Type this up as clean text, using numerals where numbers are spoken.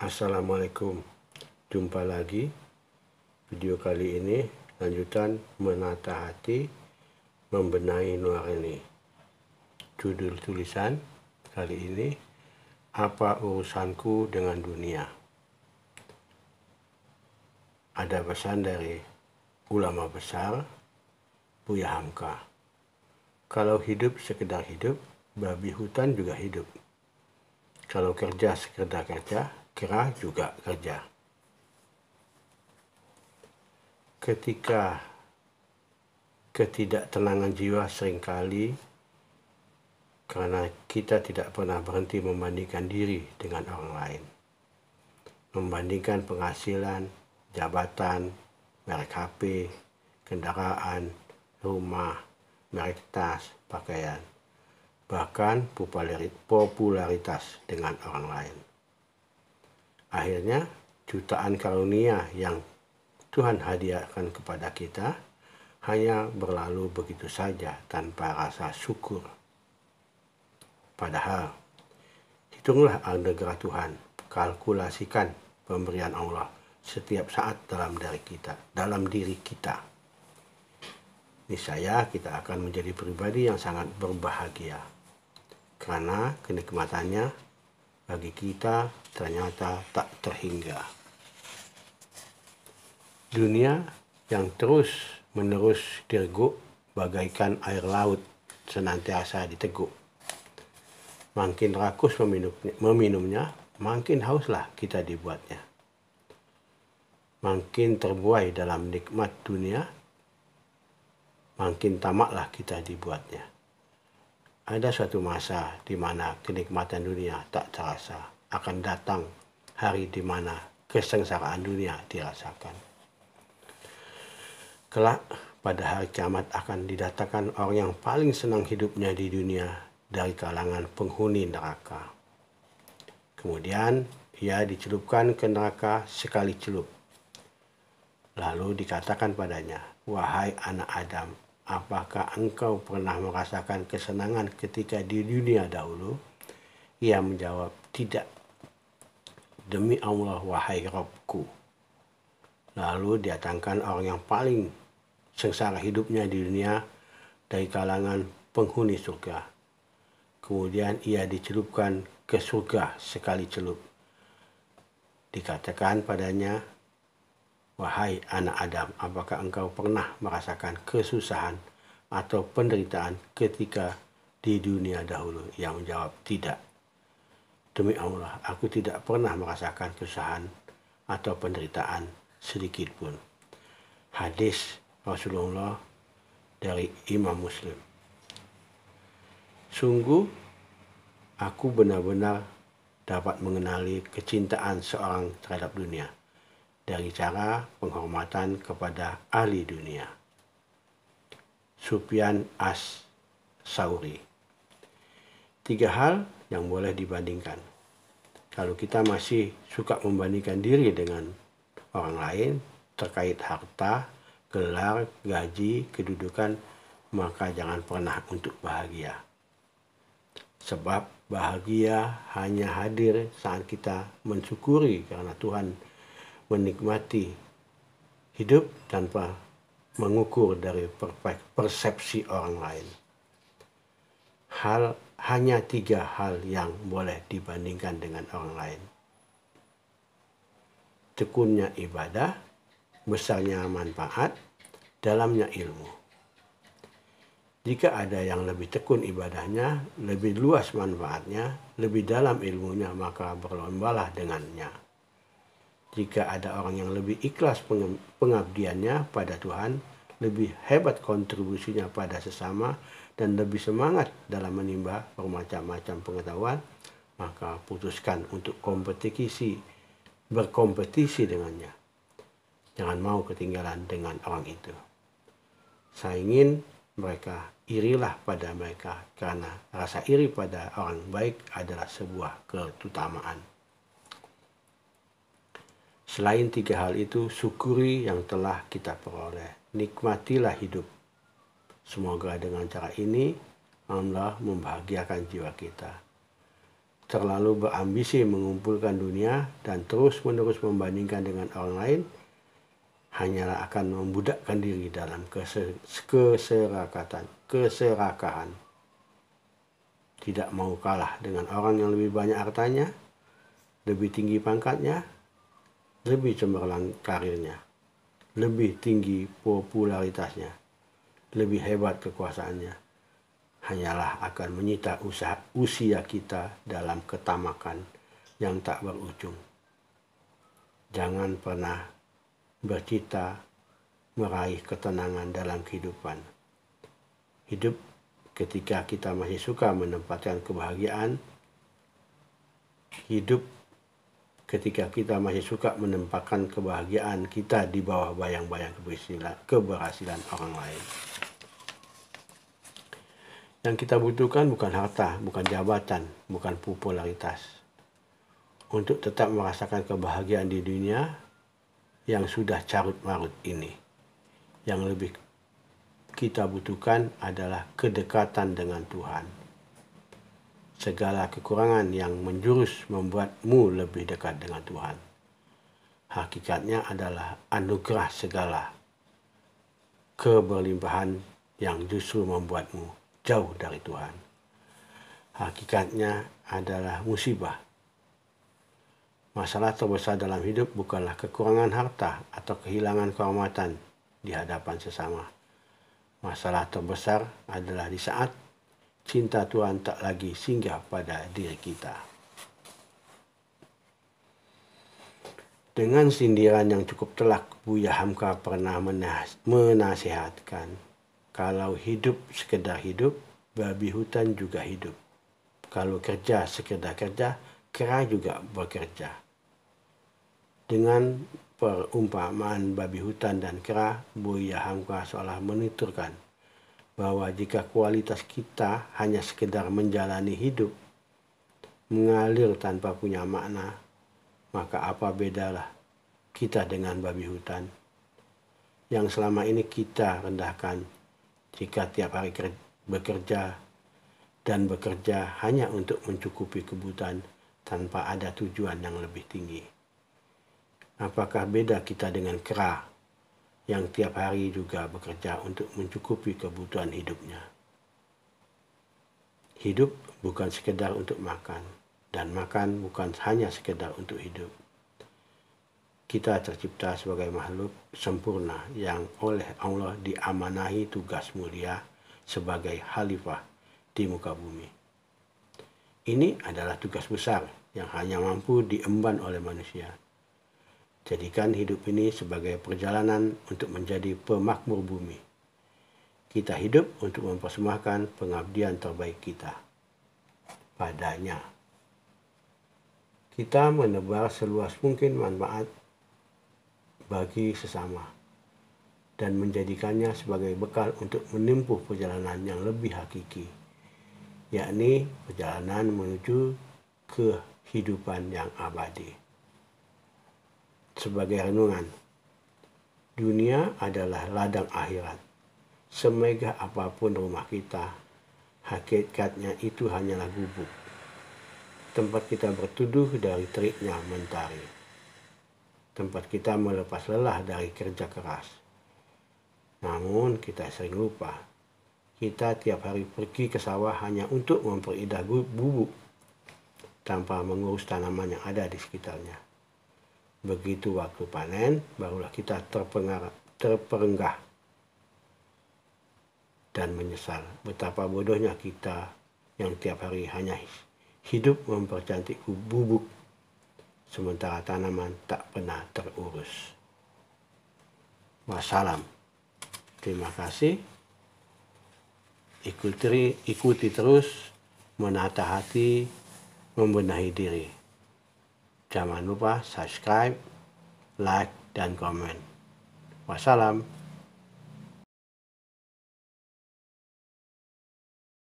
Assalamualaikum, jumpa lagi. Video kali ini lanjutan menata hati, membenahi nurani. Judul tulisan kali ini, apa urusanku dengan dunia? Ada pesan dari ulama besar Buya Hamka. Kalau hidup sekedar hidup, babi hutan juga hidup. Kalau kerja sekedar kerja, kera juga kerja. Ketika ketidaktenangan jiwa seringkali karena kita tidak pernah berhenti membandingkan diri dengan orang lain. Membandingkan penghasilan, jabatan, merek HP, kendaraan, rumah, merek tas, pakaian, bahkan popularitas dengan orang lain. Akhirnya, jutaan karunia yang Tuhan hadiahkan kepada kita hanya berlalu begitu saja tanpa rasa syukur. Padahal, hitunglah anugerah Tuhan, kalkulasikan pemberian Allah setiap saat dalam diri kita. Niscaya kita akan menjadi pribadi yang sangat berbahagia, karena kenikmatannya bagi kita ternyata tak terhingga. Dunia yang terus-menerus direguk bagaikan air laut senantiasa diteguk. Makin rakus meminumnya, makin hauslah kita dibuatnya. Makin terbuai dalam nikmat dunia, makin tamaklah kita dibuatnya. Ada suatu masa di mana kenikmatan dunia tak terasa. Akan datang hari di mana kesengsaraan dunia dirasakan. Kelak pada hari kiamat akan didatangkan orang yang paling senang hidupnya di dunia dari kalangan penghuni neraka. Kemudian ia dicelupkan ke neraka sekali celup. Lalu dikatakan padanya, "Wahai anak Adam, apakah engkau pernah merasakan kesenangan ketika di dunia dahulu?" Ia menjawab, "Tidak. Demi Allah, wahai Rabbku." Lalu didatangkan orang yang paling sengsara hidupnya di dunia dari kalangan penghuni surga. Kemudian ia dicelupkan ke surga sekali celup. Dikatakan padanya, "Wahai anak Adam, apakah engkau pernah merasakan kesusahan atau penderitaan ketika di dunia dahulu?" Ia menjawab, "Tidak. Demi Allah, aku tidak pernah merasakan kesusahan atau penderitaan sedikit pun." Hadis Rasulullah dari Imam Muslim. Sungguh, aku benar-benar dapat mengenali kecintaan seorang terhadap dunia dari cara penghormatan kepada ahli dunia. Sufyan As-Tsauri. 3 hal yang boleh dibandingkan. Kalau kita masih suka membandingkan diri dengan orang lain terkait harta, gelar, gaji, kedudukan, maka jangan pernah untuk bahagia. Sebab bahagia hanya hadir saat kita mensyukuri karena Tuhan menikmati hidup tanpa mengukur dari persepsi orang lain. Hanya 3 hal yang boleh dibandingkan dengan orang lain. Tekunnya ibadah, besarnya manfaat, dalamnya ilmu. Jika ada yang lebih tekun ibadahnya, lebih luas manfaatnya, lebih dalam ilmunya, maka berlombalah dengannya. Jika ada orang yang lebih ikhlas pengabdiannya pada Tuhan, lebih hebat kontribusinya pada sesama, dan lebih semangat dalam menimba bermacam-macam pengetahuan, maka putuskan untuk berkompetisi dengannya. Jangan mau ketinggalan dengan orang itu. Saingin mereka, irilah pada mereka, karena rasa iri pada orang baik adalah sebuah keutamaan. Selain 3 hal itu, syukuri yang telah kita peroleh. Nikmatilah hidup. Semoga dengan cara ini Allah membahagiakan jiwa kita. terlalu berambisi mengumpulkan dunia dan terus-menerus membandingkan dengan orang lain, hanyalah akan membudakkan diri dalam keserakahan. Tidak mau kalah dengan orang yang lebih banyak hartanya, lebih tinggi pangkatnya, lebih cemerlang karirnya, lebih tinggi popularitasnya, lebih hebat kekuasaannya, hanyalah akan menyita usia kita dalam ketamakan yang tak berujung. Jangan pernah bercita meraih ketenangan dalam kehidupan. Hidup ketika kita masih suka menempatkan kebahagiaan, hidup ketika kita masih suka menempatkan kebahagiaan kita di bawah bayang-bayang keberhasilan orang lain. Yang kita butuhkan bukan harta, bukan jabatan, bukan popularitas. Untuk tetap merasakan kebahagiaan di dunia yang sudah carut-marut ini. Yang lebih kita butuhkan adalah kedekatan dengan Tuhan. Segala kekurangan yang menjurus membuatmu lebih dekat dengan Tuhan. Hakikatnya adalah anugerah segala keberlimpahan yang justru membuatmu jauh dari Tuhan. Hakikatnya adalah musibah. Masalah terbesar dalam hidup bukanlah kekurangan harta atau kehilangan kehormatan di hadapan sesama. Masalah terbesar adalah di saat cinta Tuhan tak lagi singgah pada diri kita. Dengan sindiran yang cukup telak, Buya Hamka pernah menasihatkan, kalau hidup sekedar hidup, babi hutan juga hidup. Kalau kerja sekedar kerja, kera juga bekerja. Dengan perumpamaan babi hutan dan kera, Buya Hamka seolah menuturkan bahwa jika kualitas kita hanya sekedar menjalani hidup, mengalir tanpa punya makna, maka apa bedalah kita dengan babi hutan yang selama ini kita rendahkan jika tiap hari bekerja hanya untuk mencukupi kebutuhan tanpa ada tujuan yang lebih tinggi. Apakah beda kita dengan kera yang tiap hari juga bekerja untuk mencukupi kebutuhan hidupnya? Hidup bukan sekedar untuk makan, dan makan bukan hanya sekedar untuk hidup. Kita tercipta sebagai makhluk sempurna yang oleh Allah diamanahi tugas mulia sebagai khalifah di muka bumi. Ini adalah tugas besar yang hanya mampu diemban oleh manusia. Jadikan hidup ini sebagai perjalanan untuk menjadi pemakmur bumi. Kita hidup untuk mempersembahkan pengabdian terbaik kita padanya. Kita menebar seluas mungkin manfaat bagi sesama dan menjadikannya sebagai bekal untuk menempuh perjalanan yang lebih hakiki, yakni perjalanan menuju kehidupan yang abadi. Sebagai renungan, dunia adalah ladang akhirat. Semegah apapun rumah kita, hakikatnya itu hanyalah gubuk, tempat kita berteduh dari teriknya mentari, tempat kita melepas lelah dari kerja keras. Namun kita sering lupa, kita tiap hari pergi ke sawah hanya untuk memperindah bubuk tanpa mengurus tanaman yang ada di sekitarnya. Begitu waktu panen, barulah kita terperenggah dan menyesal betapa bodohnya kita yang tiap hari hanya hidup mempercantik bubuk, sementara tanaman tak pernah terurus. Wassalam. Terima kasih. Ikuti terus, menata hati, membenahi diri. Jangan lupa subscribe, like, dan komen. Wassalam.